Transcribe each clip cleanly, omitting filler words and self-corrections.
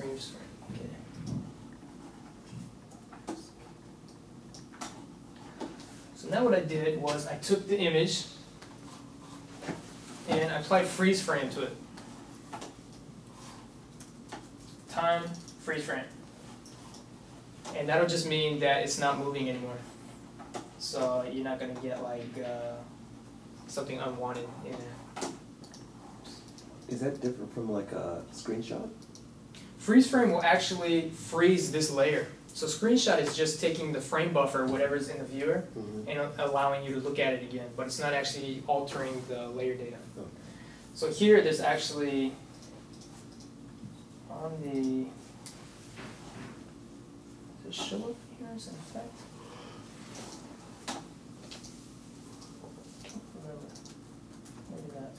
freeze frame. Okay. So now what I did was I took the image and I applied freeze frame to it. Time, freeze frame. And that'll just mean that it's not moving anymore. So you're not going to get like something unwanted in there. Is that different from like a screenshot? Freeze frame will actually freeze this layer. So screenshot is just taking the frame buffer, whatever's in the viewer, and allowing you to look at it again. But it's not actually altering the layer data. Okay. So here there's actually, on the, does it show up here as an effect? Remember, maybe not.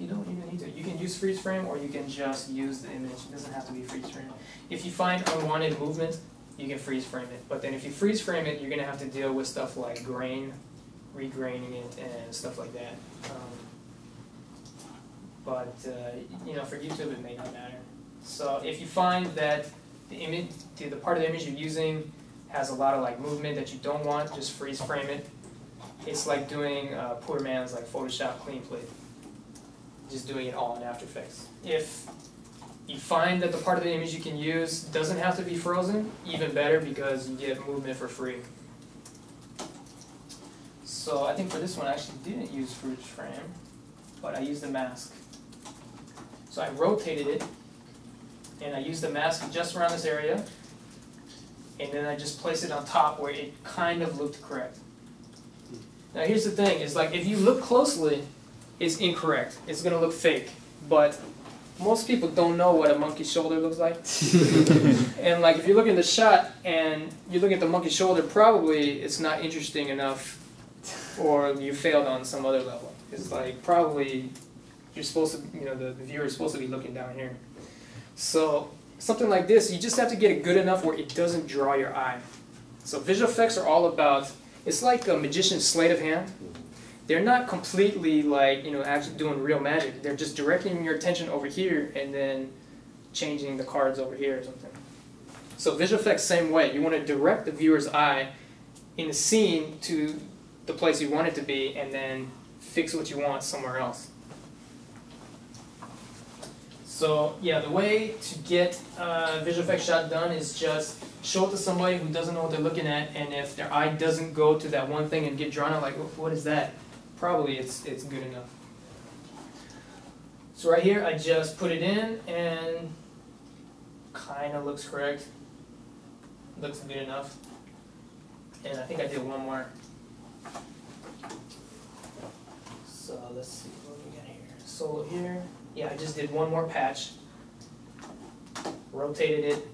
You don't even need to. You can use freeze frame or you can just use the image. It doesn't have to be freeze frame. If you find unwanted movement, you can freeze frame it. But then if you freeze frame it, you're going to have to deal with stuff like grain, regraining it, and stuff like that. But you know, for YouTube, it may not matter. So if you find that the image, the part of the image you're using has a lot of like movement that you don't want, just freeze frame it. It's like doing poor man's like Photoshop clean plate. Just doing it all in After Effects. If you find that the part of the image you can use doesn't have to be frozen, even better because you get movement for free. So I think for this one I actually didn't use freeze frame, but I used the mask. So I rotated it, and I used the mask just around this area, and then I just placed it on top where it kind of looked correct. Now here's the thing, is like if you look closely, it's incorrect. It's going to look fake. But most people don't know what a monkey's shoulder looks like. And like if you look in the shot and you look at the monkey's shoulder, probably it's not interesting enough, or you failed on some other level. It's like probably you're supposed to, you know, the viewer is supposed to be looking down here. So something like this, you just have to get it good enough where it doesn't draw your eye. So visual effects are all about, it's like a magician's sleight of hand. They're not completely like, you know, actually doing real magic. They're just directing your attention over here and then changing the cards over here or something. So visual effects, same way. You want to direct the viewer's eye in the scene to the place you want it to be and then fix what you want somewhere else. So yeah, the way to get a visual effects shot done is just show it to somebody who doesn't know what they're looking at, and if their eye doesn't go to that one thing and get drawn out like, what is that? Probably it's good enough. So right here, I just put it in and kind of looks correct. Looks good enough. And I think I did one more. So let's see what we got here. Solo here. Yeah, I just did one more patch. Rotated it.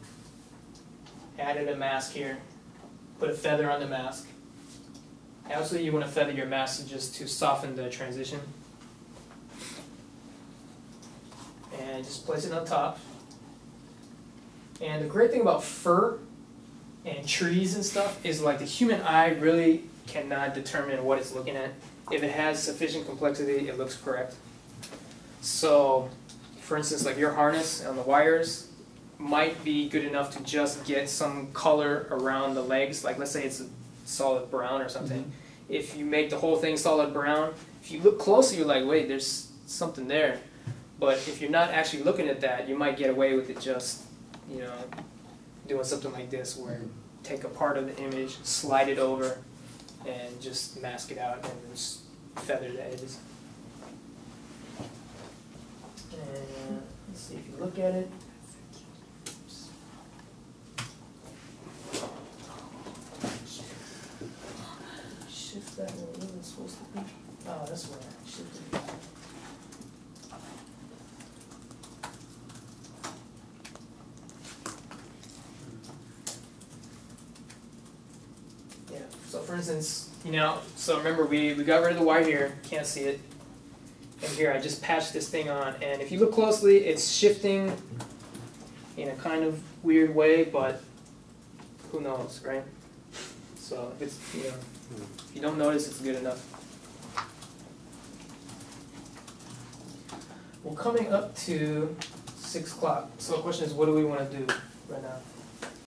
Added a mask here. Put a feather on the mask. Absolutely, you want to feather your mask just to soften the transition. And just place it on top. And the great thing about fur and trees and stuff is like the human eye really cannot determine what it's looking at. If it has sufficient complexity, it looks correct. So, for instance, like your harness on the wires might be good enough to just get some color around the legs. Like let's say it's a solid brown or something. Mm-hmm. If you make the whole thing solid brown, if you look closer, you're like, wait, there's something there. But if you're not actually looking at that, you might get away with it just, you know, doing something like this where take a part of the image, slide it over, and just mask it out and just feather the edges. And let's see if you look at it. Shift that where it wasn't supposed to be. Oh, that's where I shifted it. Yeah, so for instance, you know, so remember we got rid of the wire here, can't see it. And here I just patched this thing on, and if you look closely, it's shifting in a kind of weird way, but who knows, right? So if it's, you know, if you don't notice, it's good enough. We're coming up to 6 o'clock, so the question is, what do we wanna do right now?